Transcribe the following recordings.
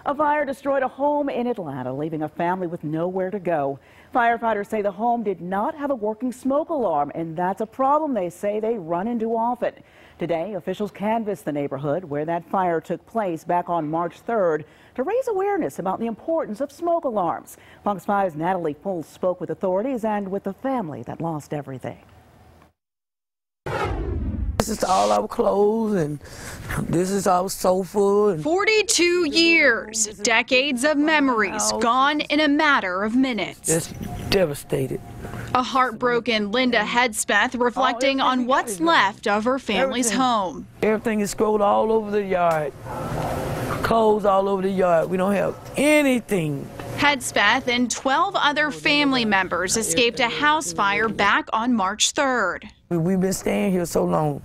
A fire destroyed a home in Atlanta, leaving a family with nowhere to go. Firefighters say the home did not have a working smoke alarm, and that's a problem they say they run into often. Today, officials canvassed the neighborhood where that fire took place back on March 3rd to raise awareness about the importance of smoke alarms. Fox 5's Natalie Foles spoke with authorities and with the family that lost everything. This is all our clothes and this is our sofa. And 42 years, decades of memories gone in a matter of minutes. Just devastated. A heartbroken Linda Headspeth reflecting on what's left of her family's home. Everything is scrolled all over the yard. Clothes all over the yard. We don't have anything. Headspeth and 12 other family members escaped a house fire back on March 3rd. We've been staying here so long.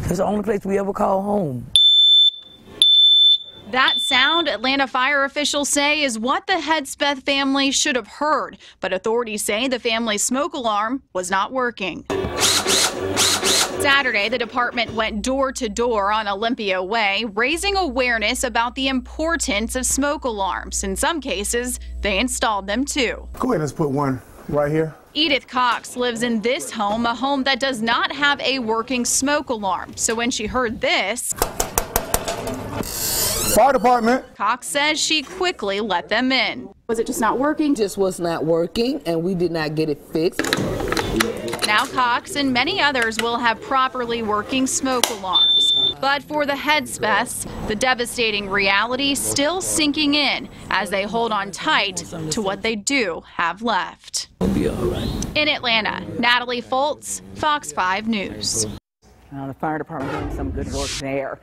It's the only place we ever call home. That sound, Atlanta fire officials say, is what the Headspeth family should have heard. But authorities say the family's smoke alarm was not working. Saturday, the department went door to door on Olympia Way, raising awareness about the importance of smoke alarms. In some cases, they installed them too. Go ahead and let's put one right here. Edith Cox lives in this home, a home that does not have a working smoke alarm. So when she heard this, Fire department. Cox says she quickly let them in. Was it just not working? Just was not working, and we did not get it fixed. Now Cox and many others will have properly working smoke alarms. But for the Headspeths, the devastating reality still sinking in as they hold on tight to what they do have left. We'll be all right. In Atlanta, Natalie Foles, Fox 5 News. The fire department doing some good work there.